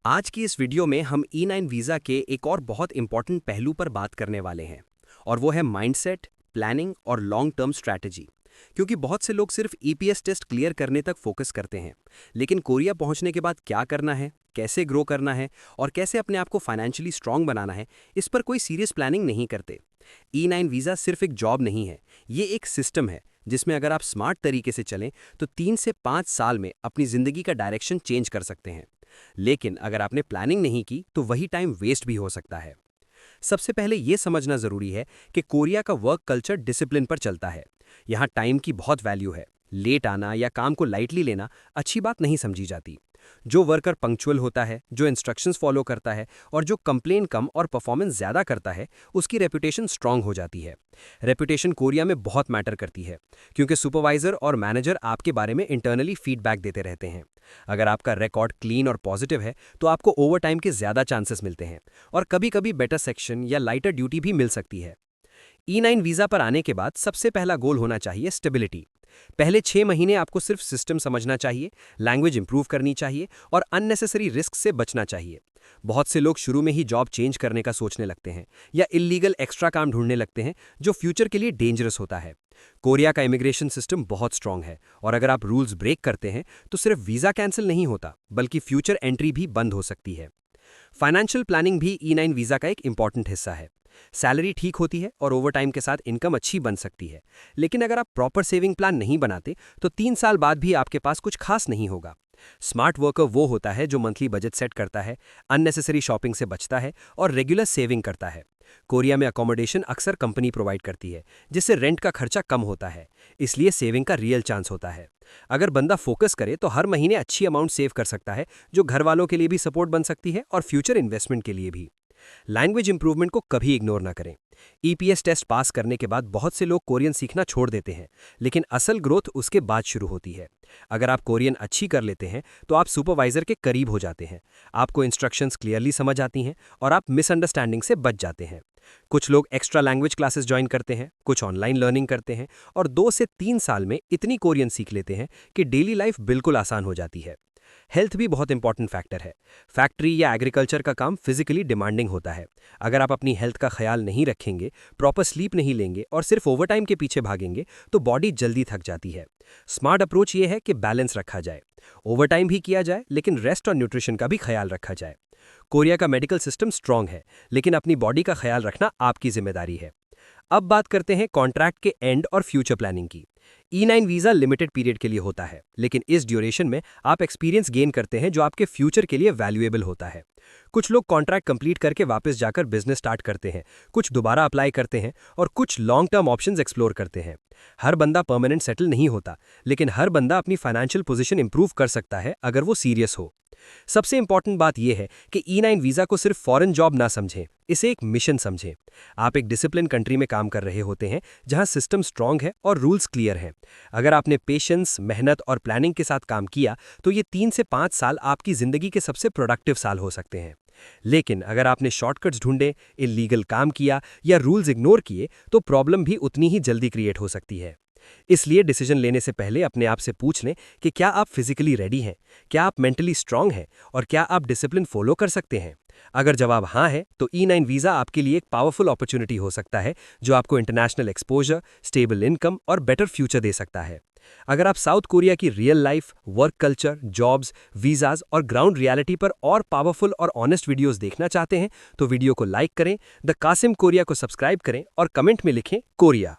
आज की इस वीडियो में हम E9 वीज़ा के एक और बहुत इंपॉर्टेंट पहलू पर बात करने वाले हैं और वो है माइंडसेट, प्लानिंग और लॉन्ग टर्म स्ट्रैटेजी। क्योंकि बहुत से लोग सिर्फ EPS टेस्ट क्लियर करने तक फोकस करते हैं, लेकिन कोरिया पहुंचने के बाद क्या करना है, कैसे ग्रो करना है और कैसे अपने आप को फाइनेंशियली स्ट्रांग बनाना है, इस पर कोई सीरियस प्लानिंग नहीं करते। E9 वीज़ा सिर्फ एक जॉब नहीं है, ये एक सिस्टम है जिसमें अगर आप स्मार्ट तरीके से चलें तो 3 से 5 साल में अपनी ज़िंदगी का डायरेक्शन चेंज कर सकते हैं। लेकिन अगर आपने प्लानिंग नहीं की तो वही टाइम वेस्ट भी हो सकता है। सबसे पहले यह समझना जरूरी है कि कोरिया का वर्क कल्चर डिसिप्लिन पर चलता है। यहाँ टाइम की बहुत वैल्यू है। लेट आना या काम को लाइटली लेना अच्छी बात नहीं समझी जाती। जो वर्कर पंक्चुअल होता है, जो इंस्ट्रक्शंस फॉलो करता है और जो कंप्लेन कम और परफॉर्मेंस ज़्यादा करता है, उसकी रेपुटेशन स्ट्रांग हो जाती है। रेपुटेशन कोरिया में बहुत मैटर करती है, क्योंकि सुपरवाइजर और मैनेजर आपके बारे में इंटरनली फीडबैक देते रहते हैं। अगर आपका रिकॉर्ड क्लीन और पॉजिटिव है तो आपको ओवरटाइम के ज़्यादा चांसेस मिलते हैं और कभी-कभी बेटर सेक्शन या लाइटर ड्यूटी भी मिल सकती है। E9 वीज़ा पर आने के बाद सबसे पहला गोल होना चाहिए स्टेबिलिटी। पहले 6 महीने आपको सिर्फ सिस्टम समझना चाहिए, लैंग्वेज इंप्रूव करनी चाहिए और अननेसेसरी रिस्क से बचना चाहिए। बहुत से लोग शुरू में ही जॉब चेंज करने का सोचने लगते हैं या इलीगल एक्स्ट्रा काम ढूंढने लगते हैं, जो फ्यूचर के लिए डेंजरस होता है। कोरिया का इमिग्रेशन सिस्टम बहुत स्ट्रांग है और अगर आप रूल्स ब्रेक करते हैं तो सिर्फ वीज़ा कैंसिल नहीं होता, बल्कि फ्यूचर एंट्री भी बंद हो सकती है। फाइनेंशियल प्लानिंग भी E9 वीज़ा का एक इंपॉर्टेंट हिस्सा है। सैलरी ठीक होती है और ओवरटाइम के साथ इनकम अच्छी बन सकती है, लेकिन अगर आप प्रॉपर सेविंग प्लान नहीं बनाते तो 3 साल बाद भी आपके पास कुछ खास नहीं होगा। स्मार्ट वर्कर वो होता है जो मंथली बजट सेट करता है, अननेसेसरी शॉपिंग से बचता है और रेगुलर सेविंग करता है। कोरिया में अकोमोडेशन अक्सर कंपनी प्रोवाइड करती है, जिससे रेंट का खर्चा कम होता है, इसलिए सेविंग का रियल चांस होता है। अगर बंदा फोकस करे तो हर महीने अच्छी अमाउंट सेव कर सकता है, जो घर वालों के लिए भी सपोर्ट बन सकती है और फ्यूचर इन्वेस्टमेंट के लिए भी। लैंग्वेज इंप्रूवमेंट को कभी इग्नोर ना करें। EPS टेस्ट पास करने के बाद बहुत से लोग कोरियन सीखना छोड़ देते हैं, लेकिन असल ग्रोथ उसके बाद शुरू होती है। अगर आप कोरियन अच्छी कर लेते हैं तो आप सुपरवाइजर के करीब हो जाते हैं, आपको इंस्ट्रक्शंस क्लियरली समझ आती हैं और आप मिसअंडरस्टैंडिंग से बच जाते हैं। कुछ लोग एक्स्ट्रा लैंग्वेज क्लासेस ज्वाइन करते हैं, कुछ ऑनलाइन लर्निंग करते हैं और 2 से 3 साल में इतनी कोरियन सीख लेते हैं कि डेली लाइफ बिल्कुल आसान हो जाती है। हेल्थ भी बहुत इंपॉर्टेंट फैक्टर है। फैक्ट्री या एग्रीकल्चर का काम फिजिकली डिमांडिंग होता है। अगर आप अपनी हेल्थ का ख्याल नहीं रखेंगे, प्रॉपर स्लीप नहीं लेंगे और सिर्फ ओवरटाइम के पीछे भागेंगे तो बॉडी जल्दी थक जाती है। स्मार्ट अप्रोच ये है कि बैलेंस रखा जाए, ओवरटाइम भी किया जाए लेकिन रेस्ट और न्यूट्रिशन का भी ख्याल रखा जाए। कोरिया का मेडिकल सिस्टम स्ट्रांग है, लेकिन अपनी बॉडी का ख्याल रखना आपकी जिम्मेदारी है। अब बात करते हैं कॉन्ट्रैक्ट के एंड और फ्यूचर प्लानिंग की। E9 वीज़ा लिमिटेड पीरियड के लिए होता है, लेकिन इस ड्यूरेशन में आप एक्सपीरियंस गेन करते हैं जो आपके फ्यूचर के लिए वैल्यूएबल होता है। कुछ लोग कॉन्ट्रैक्ट कंप्लीट करके वापस जाकर बिजनेस स्टार्ट करते हैं, कुछ दोबारा अप्लाई करते हैं और कुछ लॉन्ग टर्म ऑप्शंस एक्सप्लोर करते हैं। हर बंदा परमानेंट सेटल नहीं होता, लेकिन हर बंदा अपनी फाइनेंशियल पोजीशन इंप्रूव कर सकता है अगर वो सीरियस हो। सबसे इंपॉर्टेंट बात यह है कि E9 वीज़ा को सिर्फ फॉरेन जॉब ना समझें, इसे एक मिशन समझें। आप एक डिसिप्लिन कंट्री में काम कर रहे होते हैं जहां सिस्टम स्ट्रांग है और रूल्स क्लियर हैं। अगर आपने पेशेंस, मेहनत और प्लानिंग के साथ काम किया तो ये 3 से 5 साल आपकी जिंदगी के सबसे प्रोडक्टिव साल हो सकते हैं। लेकिन अगर आपने शॉर्टकट्स ढूंढे, इलीगल काम किया या रूल्स इग्नोर किए तो प्रॉब्लम भी उतनी ही जल्दी क्रिएट हो सकती है। इसलिए डिसीजन लेने से पहले अपने आप से पूछ लें कि क्या आप फिजिकली रेडी हैं, क्या आप मेंटली स्ट्रांग हैं और क्या आप डिसिप्लिन फॉलो कर सकते हैं। अगर जवाब हाँ है तो E9 वीज़ा आपके लिए एक पावरफुल अपॉर्चुनिटी हो सकता है, जो आपको इंटरनेशनल एक्सपोजर, स्टेबल इनकम और बेटर फ्यूचर दे सकता है। अगर आप साउथ कोरिया की real life, work culture, jobs, visas और ग्राउंड रियलिटी पर और पावरफुल और ऑनेस्ट वीडियोस देखना चाहते हैं तो वीडियो को लाइक करें, द कासिम कोरिया को सब्सक्राइब करें और कमेंट में लिखें कोरिया।